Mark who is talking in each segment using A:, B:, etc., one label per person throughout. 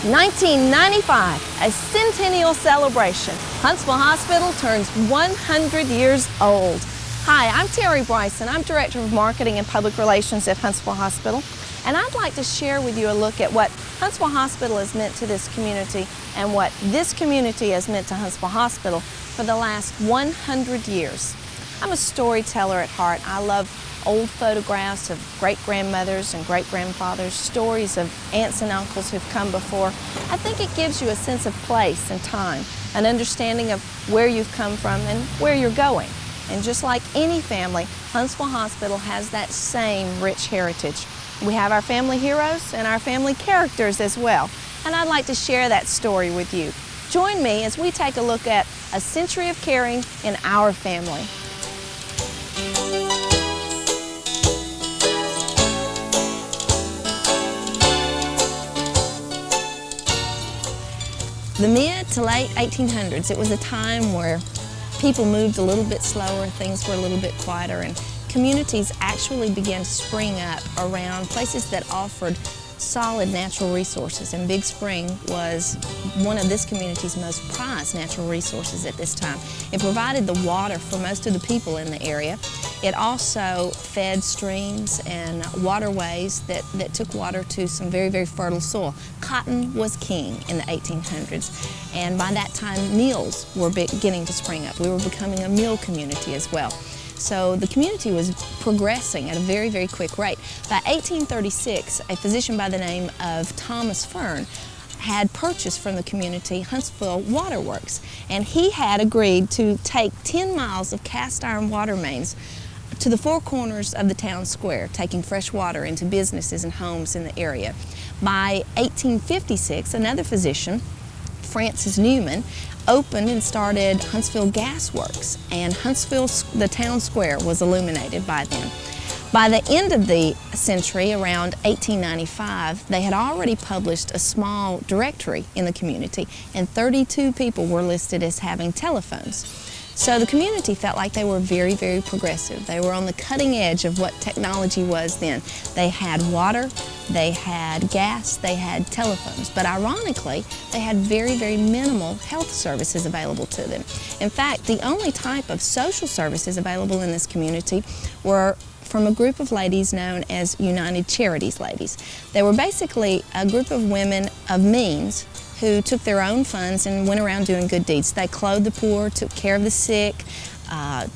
A: 1995, a centennial celebration. Huntsville Hospital turns 100 years old. Hi, I'm Terry Bryson. I'm Director of Marketing and Public Relations at Huntsville Hospital, and I'd like to share with you a look at what Huntsville Hospital has meant to this community and what this community has meant to Huntsville Hospital for the last 100 years. I'm a storyteller at heart. I love old photographs of great-grandmothers and great-grandfathers, stories of aunts and uncles who've come before. I think it gives you a sense of place and time, an understanding of where you've come from and where you're going. And just like any family, Huntsville Hospital has that same rich heritage. We have our family heroes and our family characters as well, and I'd like to share that story with you. Join me as we take a look at a century of caring in our family. The mid to late 1800s, it was a time where people moved a little bit slower, things were a little bit quieter, and communities actually began to spring up around places that offered solid natural resources, and Big Spring was one of this community's most prized natural resources at this time. It provided the water for most of the people in the area. It also fed streams and waterways that took water to some very, very fertile soil. Cotton was king in the 1800s, and by that time mills were beginning to spring up. We were becoming a mill community as well. So the community was progressing at a very, very quick rate. By 1836, a physician by the name of Thomas Fern had purchased from the community Huntsville Water Works, and he had agreed to take 10 miles of cast iron water mains to the four corners of the town square, taking fresh water into businesses and homes in the area. By 1856, another physician, Francis Newman, opened and started Huntsville Gas Works, and Huntsville, the town square, was illuminated by then. By the end of the century, around 1895, they had already published a small directory in the community, and 32 people were listed as having telephones. So the community felt like they were very, very progressive. They were on the cutting edge of what technology was then. They had water, they had gas, they had telephones, but ironically, they had very, very minimal health services available to them. In fact, the only type of social services available in this community were from a group of ladies known as United Charities ladies. They were basically a group of women of means who took their own funds and went around doing good deeds. They clothed the poor, took care of the sick,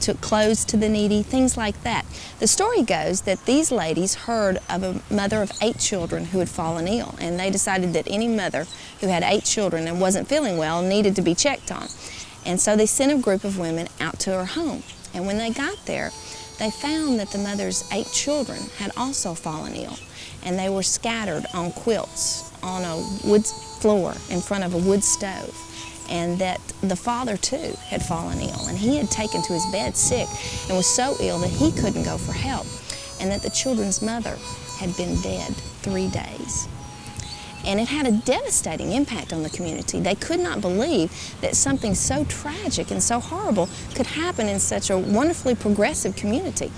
A: took clothes to the needy, things like that. The story goes that these ladies heard of a mother of 8 children who had fallen ill, and they decided that any mother who had 8 children and wasn't feeling well needed to be checked on. And so they sent a group of women out to her home. And when they got there, they found that the mother's 8 children had also fallen ill, and they were scattered on quilts on a wood floor in front of a wood stove, and that the father too had fallen ill, and he had taken to his bed sick and was so ill that he couldn't go for help, and that the children's mother had been dead 3 days. And it had a devastating impact on the community. They could not believe that something so tragic and so horrible could happen in such a wonderfully progressive community.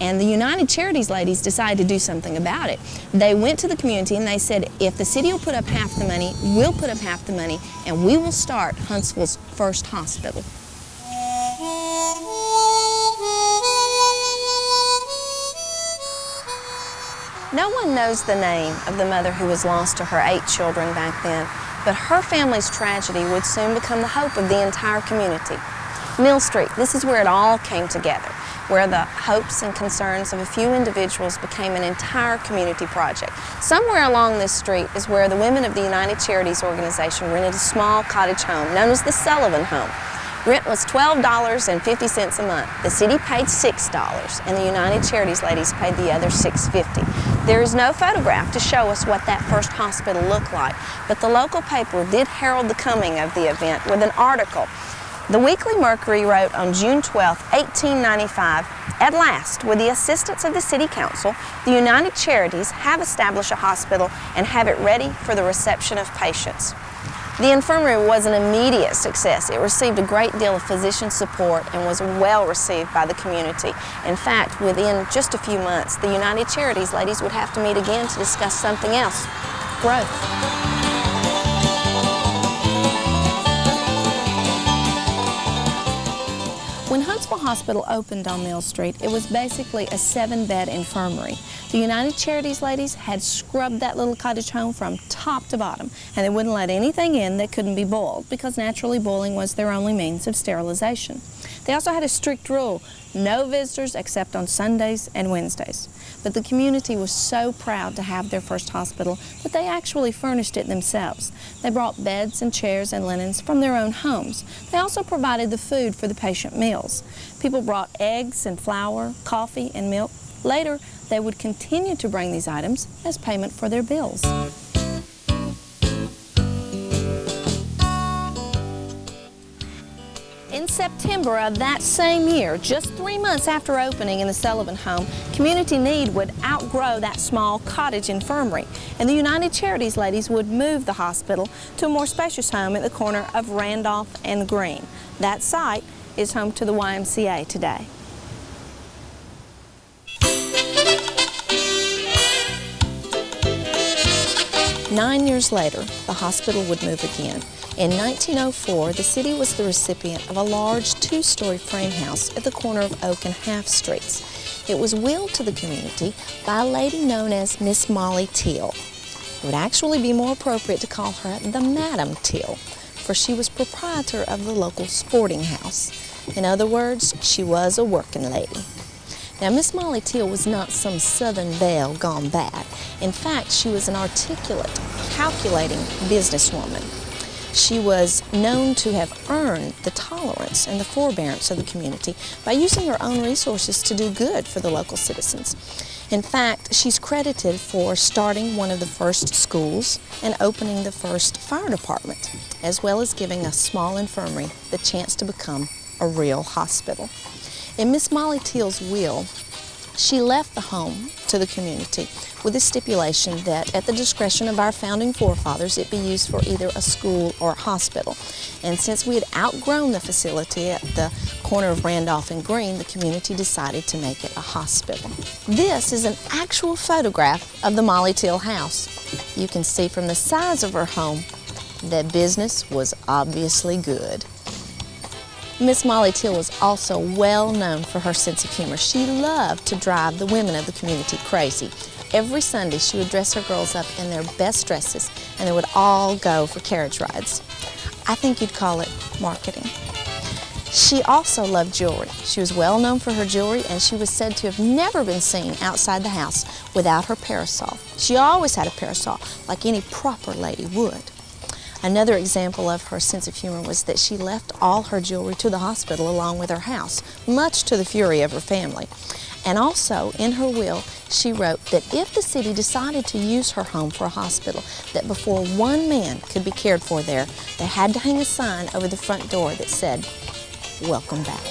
A: And the United Charities ladies decided to do something about it. They went to the community and they said, if the city will put up half the money, we'll put up half the money, and we will start Huntsville's first hospital. No one knows the name of the mother who was lost to her 8 children back then, but her family's tragedy would soon become the hope of the entire community. Mill Street, this is where it all came together, where the hopes and concerns of a few individuals became an entire community project. Somewhere along this street is where the women of the United Charities organization rented a small cottage home known as the Sullivan Home. Rent was $12.50 a month. The city paid $6, and the United Charities ladies paid the other $6.50. There is no photograph to show us what that first hospital looked like, but the local paper did herald the coming of the event with an article. The Weekly Mercury wrote on June 12, 1895, "At last, with the assistance of the City Council, the United Charities have established a hospital and have it ready for the reception of patients." The infirmary was an immediate success. It received a great deal of physician support and was well received by the community. In fact, within just a few months, the United Charities ladies would have to meet again to discuss something else: growth. Huntsville Hospital opened on Mill Street, it was basically a 7-bed infirmary. The United Charities ladies had scrubbed that little cottage home from top to bottom, and they wouldn't let anything in that couldn't be boiled, because naturally boiling was their only means of sterilization. They also had a strict rule: no visitors except on Sundays and Wednesdays. But the community was so proud to have their first hospital that they actually furnished it themselves. They brought beds and chairs and linens from their own homes. They also provided the food for the patient meals. People brought eggs and flour, coffee and milk. Later, they would continue to bring these items as payment for their bills. In September of that same year, just 3 months after opening in the Sullivan home, community need would outgrow that small cottage infirmary, and the United Charities ladies would move the hospital to a more spacious home at the corner of Randolph and Green. That site is home to the YMCA today. Nine years later, the hospital would move again. In 1904, the city was the recipient of a large 2-story frame house at the corner of Oak and Half Streets. It was willed to the community by a lady known as Miss Molly Teal. It would actually be more appropriate to call her the Madam Teal, for she was proprietor of the local sporting house. In other words, she was a working lady. Now, Miss Molly Teal was not some Southern belle gone bad. In fact, she was an articulate, calculating businesswoman. She was known to have earned the tolerance and the forbearance of the community by using her own resources to do good for the local citizens. In fact, she's credited for starting one of the first schools and opening the first fire department, as well as giving a small infirmary the chance to become a real hospital. In Miss Molly Teal's will, she left the home to the community with a stipulation that at the discretion of our founding forefathers it be used for either a school or a hospital. And since we had outgrown the facility at the corner of Randolph and Green, the community decided to make it a hospital. This is an actual photograph of the Molly Teal house. You can see from the size of her home that business was obviously good. Miss Molly Teal was also well known for her sense of humor. She loved to drive the women of the community crazy. Every Sunday she would dress her girls up in their best dresses, and they would all go for carriage rides. I think you'd call it marketing. She also loved jewelry. She was well known for her jewelry, and she was said to have never been seen outside the house without her parasol. She always had a parasol, like any proper lady would. Another example of her sense of humor was that she left all her jewelry to the hospital along with her house, much to the fury of her family. And also, in her will, she wrote that if the city decided to use her home for a hospital, that before one man could be cared for there, they had to hang a sign over the front door that said, "Welcome back."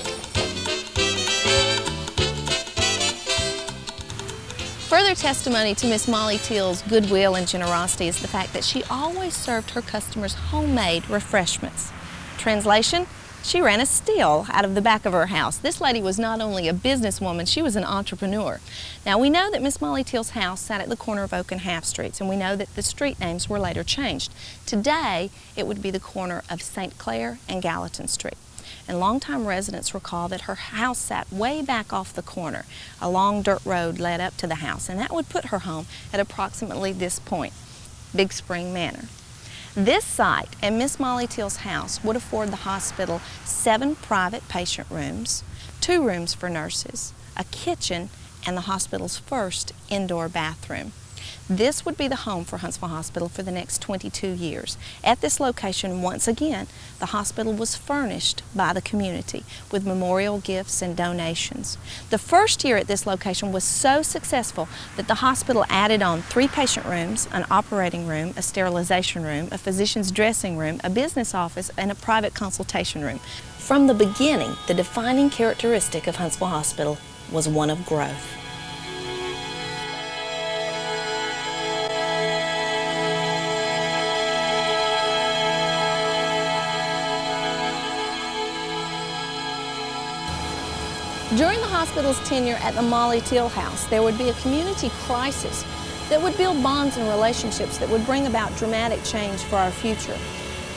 A: Further testimony to Miss Molly Teal's goodwill and generosity is the fact that she always served her customers homemade refreshments. Translation: she ran a still out of the back of her house. This lady was not only a businesswoman, she was an entrepreneur. Now, we know that Miss Molly Teal's house sat at the corner of Oak and Half Streets, and we know that the street names were later changed. Today, it would be the corner of St. Clair and Gallatin Street. And longtime residents recall that her house sat way back off the corner. A long dirt road led up to the house, and that would put her home at approximately this point, Big Spring Manor. This site and Miss Molly Teal's house would afford the hospital 7 private patient rooms, 2 rooms for nurses, a kitchen, and the hospital's first indoor bathroom. This would be the home for Huntsville Hospital for the next 22 years. At this location, once again, the hospital was furnished by the community with memorial gifts and donations. The first year at this location was so successful that the hospital added on 3 patient rooms, an operating room, a sterilization room, a physician's dressing room, a business office, and a private consultation room. From the beginning, the defining characteristic of Huntsville Hospital was one of growth. During the hospital's tenure at the Molly Teal House, there would be a community crisis that would build bonds and relationships that would bring about dramatic change for our future.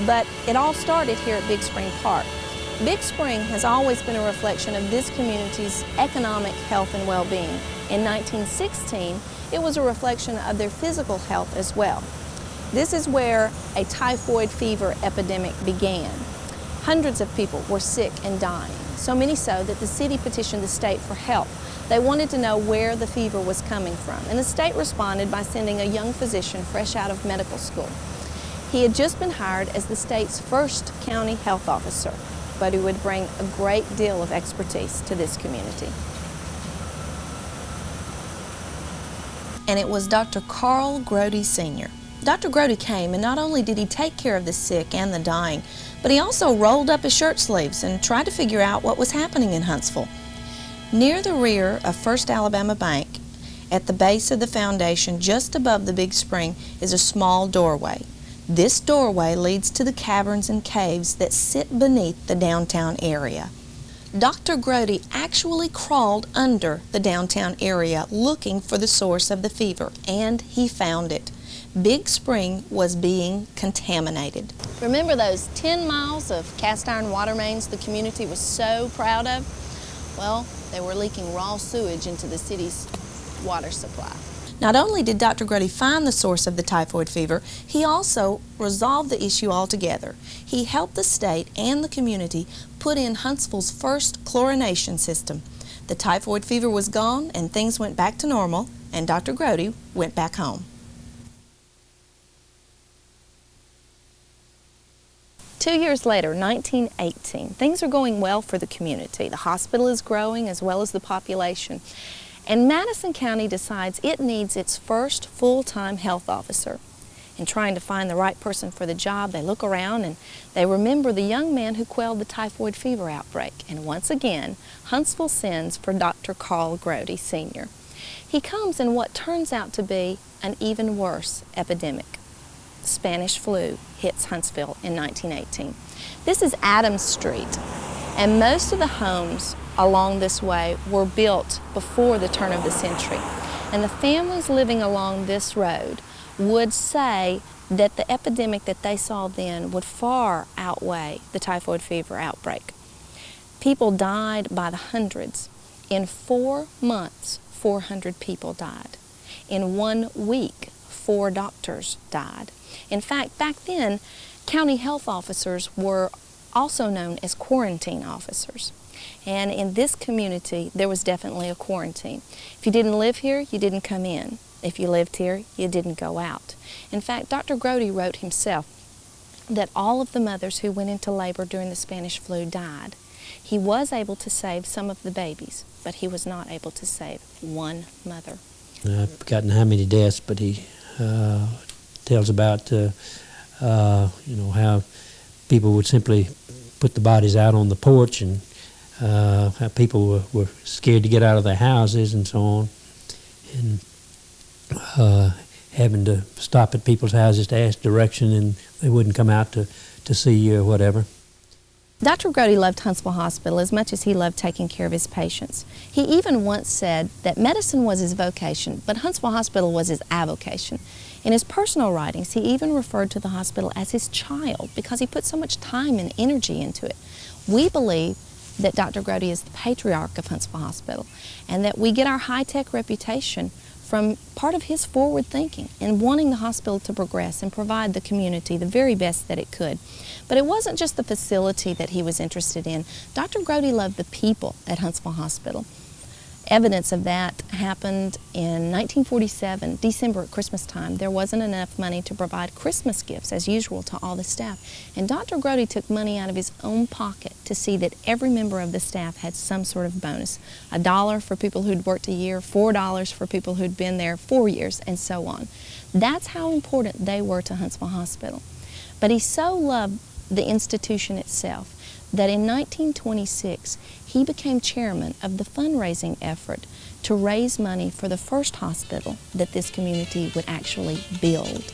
A: But it all started here at Big Spring Park. Big Spring has always been a reflection of this community's economic health and well-being. In 1916, it was a reflection of their physical health as well. This is where a typhoid fever epidemic began. Hundreds of people were sick and dying, so many so that the city petitioned the state for help. They wanted to know where the fever was coming from, and the state responded by sending a young physician fresh out of medical school. He had just been hired as the state's first county health officer, but he would bring a great deal of expertise to this community. And it was Dr. Carl Grody Sr. Dr. Grody came, and not only did he take care of the sick and the dying, but he also rolled up his shirt sleeves and tried to figure out what was happening in Huntsville. Near the rear of First Alabama Bank, at the base of the foundation just above the big spring, is a small doorway. This doorway leads to the caverns and caves that sit beneath the downtown area. Dr. Grody actually crawled under the downtown area looking for the source of the fever, and he found it. Big Spring was being contaminated. Remember those 10 miles of cast iron water mains the community was so proud of? Well, they were leaking raw sewage into the city's water supply. Not only did Dr. Grody find the source of the typhoid fever, he also resolved the issue altogether. He helped the state and the community put in Huntsville's first chlorination system. The typhoid fever was gone and things went back to normal, and Dr. Grody went back home. 2 years later, 1918, things are going well for the community. The hospital is growing as well as the population. And Madison County decides it needs its first full-time health officer. In trying to find the right person for the job, they look around and they remember the young man who quelled the typhoid fever outbreak. And once again, Huntsville sends for Dr. Carl Grody Sr. He comes in what turns out to be an even worse epidemic. Spanish flu hits Huntsville in 1918. This is Adams Street, and most of the homes along this way were built before the turn of the century. And the families living along this road would say that the epidemic that they saw then would far outweigh the typhoid fever outbreak. People died by the hundreds. In 4 months, 400 people died. In 1 week, 4 doctors died. In fact, back then, county health officers were also known as quarantine officers. And in this community, there was definitely a quarantine. If you didn't live here, you didn't come in. If you lived here, you didn't go out. In fact, Dr. Grody wrote himself that all of the mothers who went into labor during the Spanish flu died. He was able to save some of the babies, but he was not able to save one mother.
B: I've forgotten how many deaths, but he tells about how people would simply put the bodies out on the porch, and how people were scared to get out of their houses and so on, and having to stop at people's houses to ask direction, and they wouldn't come out to see you or whatever.
A: Dr. Grody loved Huntsville Hospital as much as he loved taking care of his patients. He even once said that medicine was his vocation, but Huntsville Hospital was his avocation. In his personal writings, he even referred to the hospital as his child because he put so much time and energy into it. We believe that Dr. Grody is the patriarch of Huntsville Hospital, and that we get our high-tech reputation from part of his forward thinking and wanting the hospital to progress and provide the community the very best that it could. But it wasn't just the facility that he was interested in. Dr. Grody loved the people at Huntsville Hospital. Evidence of that happened in 1947, December at Christmas time. There wasn't enough money to provide Christmas gifts as usual to all the staff. And Dr. Grody took money out of his own pocket to see that every member of the staff had some sort of bonus. $1 for people who'd worked a year, $4 for people who'd been there 4 years, and so on. That's how important they were to Huntsville Hospital. But he so loved the institution itself that in 1926 he became chairman of the fundraising effort to raise money for the first hospital that this community would actually build.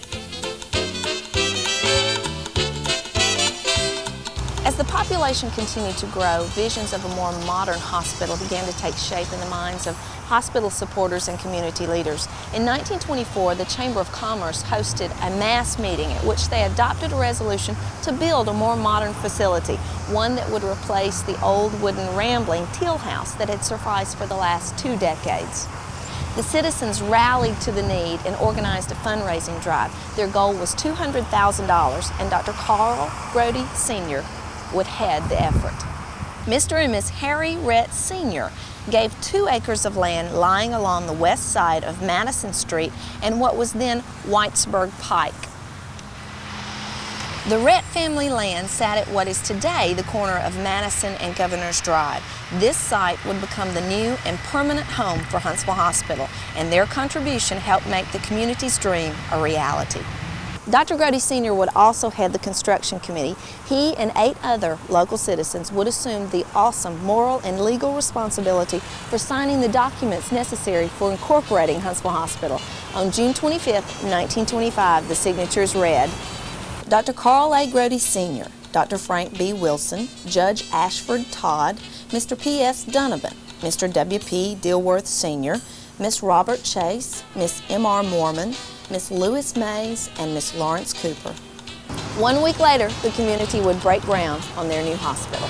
A: As the population continued to grow, visions of a more modern hospital began to take shape in the minds of hospital supporters and community leaders. In 1924, the Chamber of Commerce hosted a mass meeting at which they adopted a resolution to build a more modern facility, one that would replace the old wooden rambling till house that had sufficed for the last 2 decades. The citizens rallied to the need and organized a fundraising drive. Their goal was $200,000, and Dr. Carl Grody Sr. would head the effort. Mr. and Miss Harry Rhett Sr. gave 2 acres of land lying along the west side of Madison Street and what was then Whitesburg Pike. The Rhett family land sat at what is today the corner of Madison and Governor's Drive. This site would become the new and permanent home for Huntsville Hospital, and their contribution helped make the community's dream a reality. Dr. Grody Sr. would also head the construction committee. He and 8 other local citizens would assume the awesome moral and legal responsibility for signing the documents necessary for incorporating Huntsville Hospital. On June 25, 1925, the signatures read, Dr. Carl A. Grody Sr., Dr. Frank B. Wilson, Judge Ashford Todd, Mr. P.S. Donovan, Mr. W.P. Dilworth Sr., Miss Robert Chase, Miss M.R. Mormon, Miss Lewis Mays, and Miss Lawrence Cooper. 1 week later, the community would break ground on their new hospital.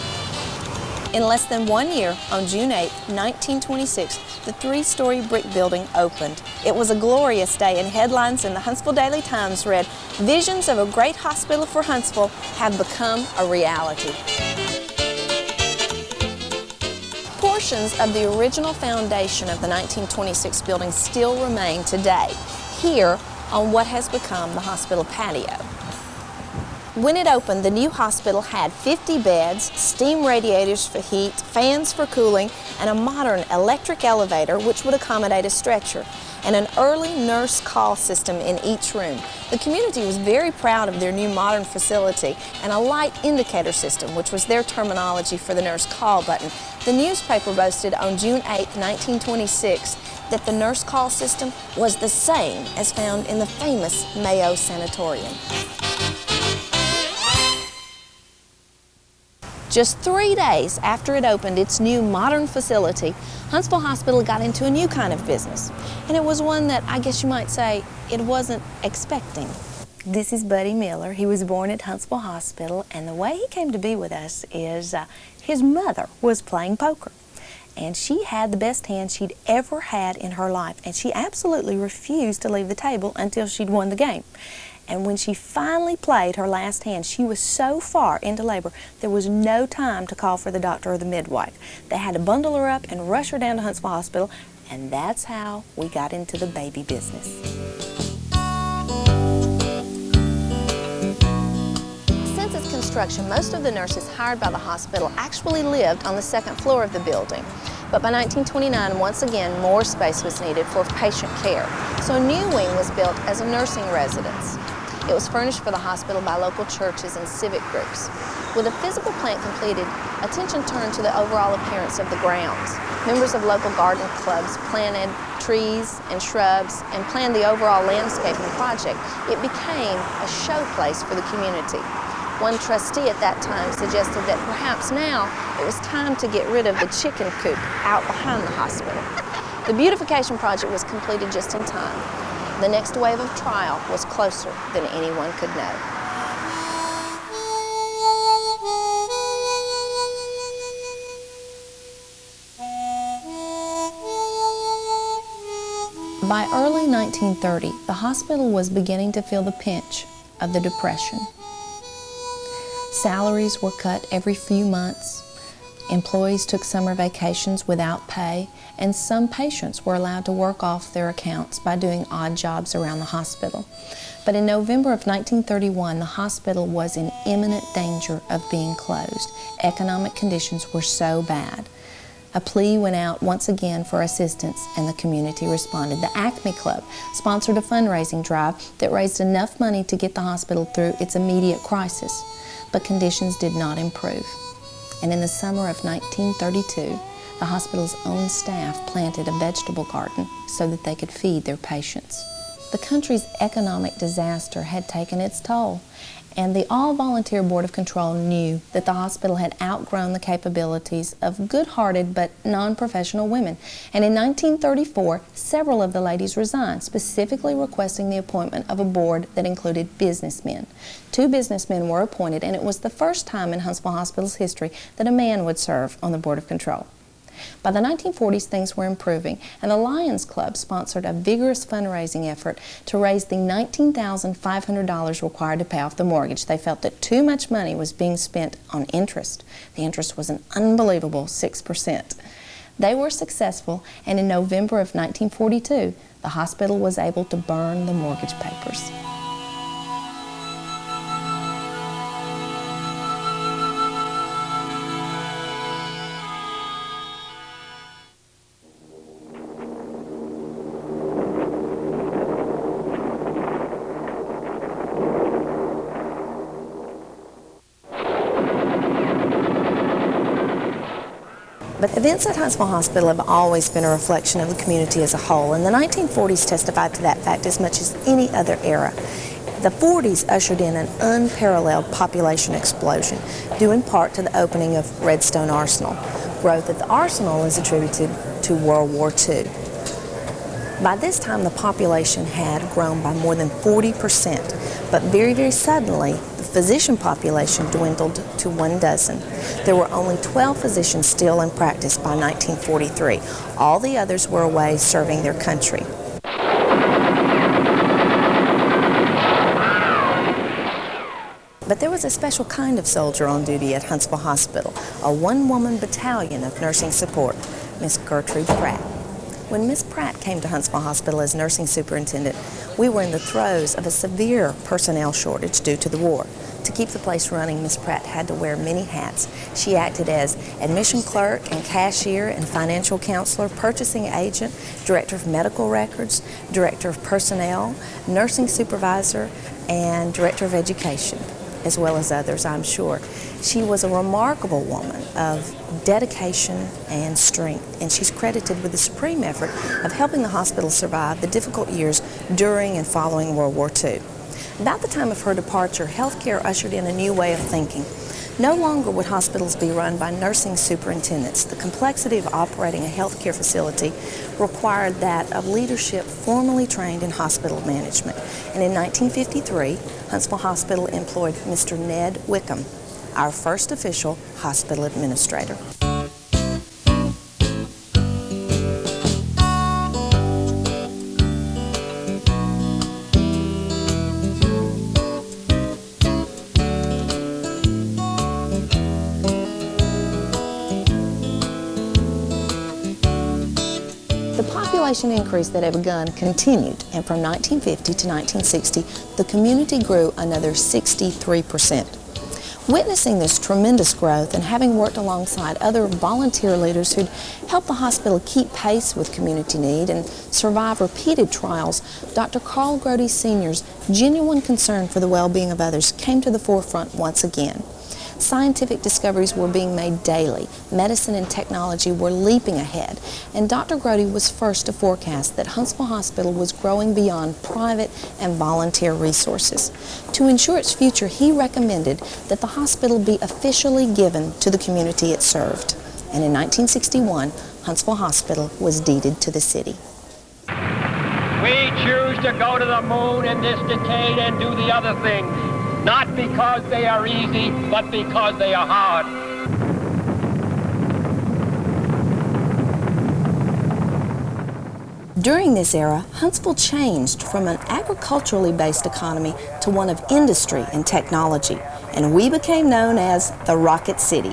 A: In less than 1 year, on June 8, 1926, the 3-story brick building opened. It was a glorious day, and headlines in the Huntsville Daily Times read, "Visions of a great hospital for Huntsville have become a reality." Portions of the original foundation of the 1926 building still remain today, here on what has become the hospital patio. When it opened, the new hospital had 50 beds, steam radiators for heat, fans for cooling, and a modern electric elevator which would accommodate a stretcher, and an early nurse call system in each room. The community was very proud of their new modern facility and a light indicator system, which was their terminology for the nurse call button. The newspaper boasted on June 8, 1926, that the nurse call system was the same as found in the famous Mayo Sanatorium. Just 3 days after it opened its new modern facility, Huntsville Hospital got into a new kind of business. And it was one that I guess you might say it wasn't expecting. This is Buddy Miller. He was born at Huntsville Hospital, and the way he came to be with us is his mother was playing poker. And she had the best hand she'd ever had in her life, and she absolutely refused to leave the table until she'd won the game. And when she finally played her last hand, she was so far into labor, there was no time to call for the doctor or the midwife. They had to bundle her up and rush her down to Huntsville Hospital, and that's how we got into the baby business. Since its construction, most of the nurses hired by the hospital actually lived on the 2nd floor of the building. But by 1929, once again, more space was needed for patient care. So a new wing was built as a nursing residence. It was furnished for the hospital by local churches and civic groups. With the physical plant completed, attention turned to the overall appearance of the grounds. Members of local garden clubs planted trees and shrubs and planned the overall landscaping project. It became a showplace for the community. One trustee at that time suggested that perhaps now it was time to get rid of the chicken coop out behind the hospital. The beautification project was completed just in time. The next wave of trial was closer than anyone could know. By early 1930, the hospital was beginning to feel the pinch of the Depression. Salaries were cut every few months. Employees took summer vacations without pay, and some patients were allowed to work off their accounts by doing odd jobs around the hospital. But in November of 1931, the hospital was in imminent danger of being closed. Economic conditions were so bad. A plea went out once again for assistance, and the community responded. The Acme Club sponsored a fundraising drive that raised enough money to get the hospital through its immediate crisis, but conditions did not improve. And in the summer of 1932, the hospital's own staff planted a vegetable garden so that they could feed their patients. The country's economic disaster had taken its toll, And the all-volunteer Board of Control knew that the hospital had outgrown the capabilities of good-hearted but non-professional women. And in 1934, several of the ladies resigned, specifically requesting the appointment of a board that included businessmen. 2 businessmen were appointed, and it was the first time in Huntsville Hospital's history that a man would serve on the Board of Control. By the 1940s, things were improving, and the Lions Club sponsored a vigorous fundraising effort to raise the $19,500 required to pay off the mortgage. They felt that too much money was being spent on interest. The interest was an unbelievable 6%. They were successful, and in November of 1942, the hospital was able to burn the mortgage papers. But events at Huntsville Hospital have always been a reflection of the community as a whole, and the 1940s testified to that fact as much as any other era. The 40s ushered in an unparalleled population explosion, due in part to the opening of Redstone Arsenal. Growth at the Arsenal is attributed to World War II. By this time, the population had grown by more than 40%, but very, very suddenly, the physician population dwindled to 1 dozen. There were only 12 physicians still in practice by 1943. All the others were away serving their country. But there was a special kind of soldier on duty at Huntsville Hospital, a one-woman battalion of nursing support, Miss Gertrude Pratt. When Miss Pratt came to Huntsville Hospital as nursing superintendent, we were in the throes of a severe personnel shortage due to the war. To keep the place running, Miss Pratt had to wear many hats. She acted as admission clerk and cashier and financial counselor, purchasing agent, director of medical records, director of personnel, nursing supervisor, and director of education, as well as others, I'm sure. She was a remarkable woman of dedication and strength, and she's credited with the supreme effort of helping the hospital survive the difficult years during and following World War II. About the time of her departure, healthcare ushered in a new way of thinking. No longer would hospitals be run by nursing superintendents. The complexity of operating a healthcare facility required that of leadership formally trained in hospital management. And in 1953, Huntsville Hospital employed Mr. Ned Wickham, our first official hospital administrator. The population increase that had begun continued, and from 1950 to 1960, the community grew another 63%. Witnessing this tremendous growth and having worked alongside other volunteer leaders who'd helped the hospital keep pace with community need and survive repeated trials, Dr. Carl Grody Sr.'s genuine concern for the well-being of others came to the forefront once again. Scientific discoveries were being made daily. Medicine and technology were leaping ahead, and Dr. Grody was first to forecast that Huntsville Hospital was growing beyond private and volunteer resources. To ensure its future, he recommended that the hospital be officially given to the community it served. And in 1961, Huntsville Hospital was deeded to the city.
C: We choose to go to the moon in this decade and do the other things. Not because they are easy, but because they are hard.
A: During this era, Huntsville changed from an agriculturally based economy to one of industry and technology, and we became known as the Rocket City.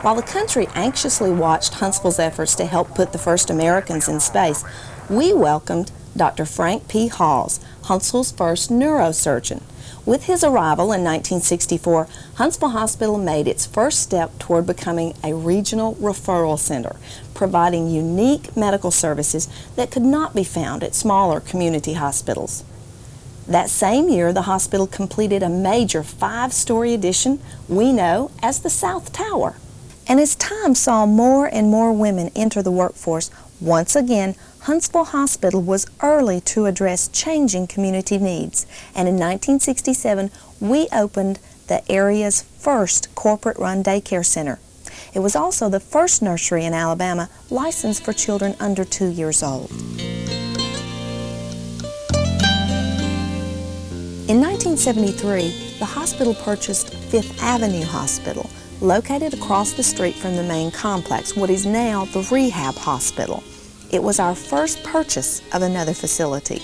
A: While the country anxiously watched Huntsville's efforts to help put the first Americans in space, we welcomed Dr. Frank P. Halls, Huntsville's first neurosurgeon. With his arrival in 1964, Huntsville Hospital made its first step toward becoming a regional referral center, providing unique medical services that could not be found at smaller community hospitals. That same year, the hospital completed a major 5-story addition we know as the South Tower. And as time saw more and more women enter the workforce, once again, Huntsville Hospital was early to address changing community needs, and in 1967 we opened the area's first corporate-run daycare center. It was also the first nursery in Alabama licensed for children under 2 years old. In 1973, the hospital purchased Fifth Avenue Hospital, located across the street from the main complex, what is now the Rehab Hospital. It was our first purchase of another facility.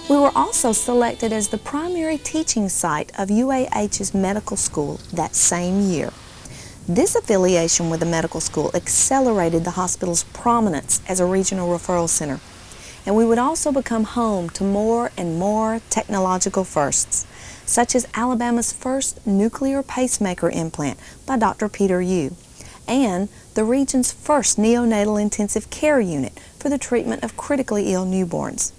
A: We were also selected as the primary teaching site of UAH's medical school that same year. This affiliation with the medical school accelerated the hospital's prominence as a regional referral center, and we would also become home to more and more technological firsts, such as Alabama's first nuclear pacemaker implant by Dr. Peter Yu, and the region's first neonatal intensive care unit for the treatment of critically ill newborns.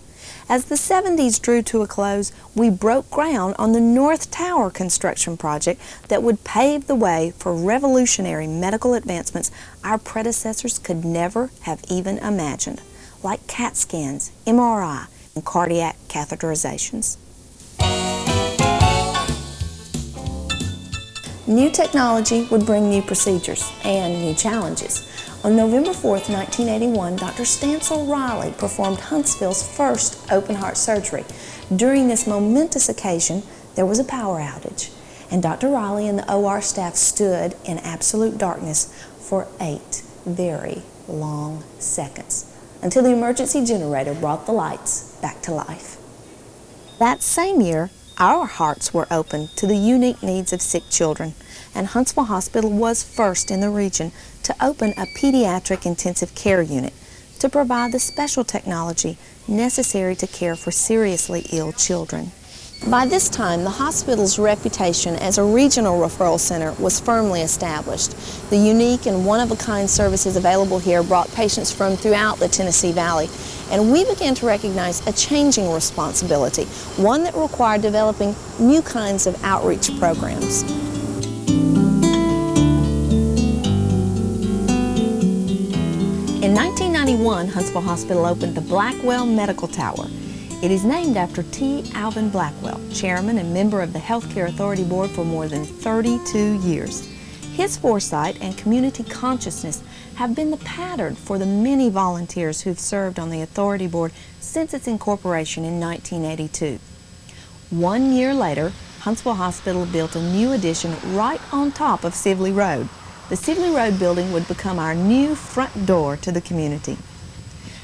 A: As the 70s drew to a close, we broke ground on the North Tower construction project that would pave the way for revolutionary medical advancements our predecessors could never have even imagined, like CAT scans, MRI, and cardiac catheterizations. New technology would bring new procedures and new challenges. On November 4th, 1981, Dr. Stancil Riley performed Huntsville's first open-heart surgery. During this momentous occasion, there was a power outage, and Dr. Riley and the OR staff stood in absolute darkness for 8 very long seconds, until the emergency generator brought the lights back to life. That same year, our hearts were opened to the unique needs of sick children, and Huntsville Hospital was first in the region to open a pediatric intensive care unit to provide the special technology necessary to care for seriously ill children. By this time, the hospital's reputation as a regional referral center was firmly established. The unique and one-of-a-kind services available here brought patients from throughout the Tennessee Valley, and we began to recognize a changing responsibility, one that required developing new kinds of outreach programs. In 1991, Huntsville Hospital opened the Blackwell Medical Tower. It is named after T. Alvin Blackwell, chairman and member of the Healthcare Authority Board for more than 32 years. His foresight and community consciousness have been the pattern for the many volunteers who've served on the Authority Board since its incorporation in 1982. 1 year later, Huntsville Hospital built a new addition right on top of Sibley Road. The Sibley Road building would become our new front door to the community.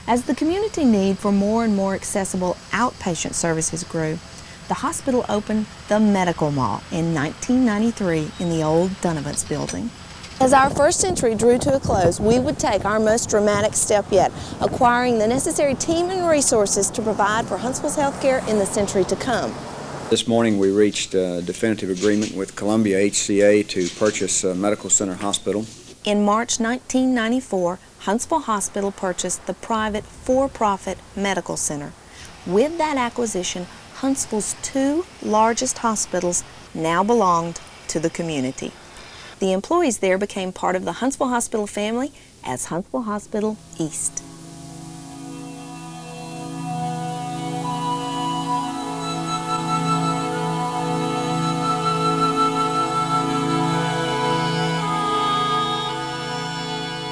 A: As the community need for more and more accessible outpatient services grew, the hospital opened the Medical Mall in 1993 in the old Dunavant's building. As our first century drew to a close, we would take our most dramatic step yet, acquiring the necessary team and resources to provide for Huntsville's healthcare in the century to come.
D: This morning we reached a definitive agreement with Columbia HCA to purchase Medical Center Hospital.
A: In March 1994, Huntsville Hospital purchased the private for-profit medical center. With that acquisition, Huntsville's 2 largest hospitals now belonged to the community. The employees there became part of the Huntsville Hospital family as Huntsville Hospital East.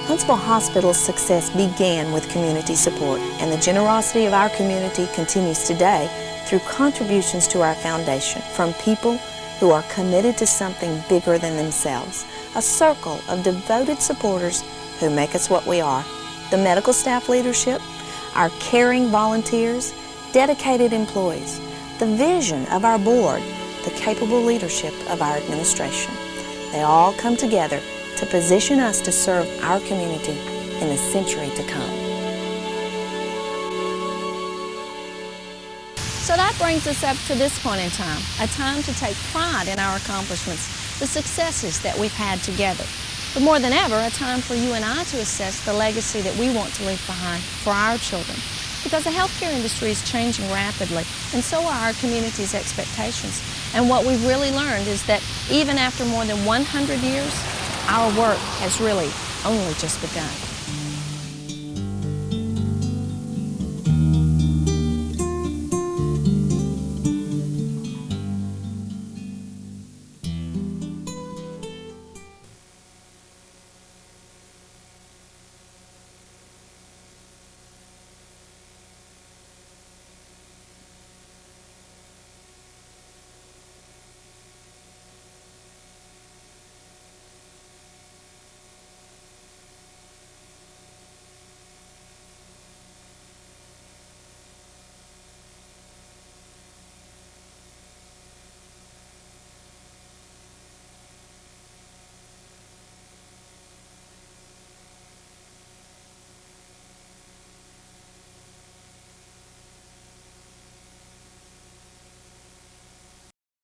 A: Huntsville Hospital's success began with community support, and the generosity of our community continues today through contributions to our foundation from people who are committed to something bigger than themselves, a circle of devoted supporters who make us what we are: the medical staff leadership, our caring volunteers, dedicated employees, the vision of our board, the capable leadership of our administration. They all come together to position us to serve our community in the century to come. So that brings us up to this point in time, a time to take pride in our accomplishments, the successes that we've had together. But more than ever, a time for you and I to assess the legacy that we want to leave behind for our children. Because the healthcare industry is changing rapidly, and so are our community's expectations. And what we've really learned is that even after more than 100 years, our work has really only just begun.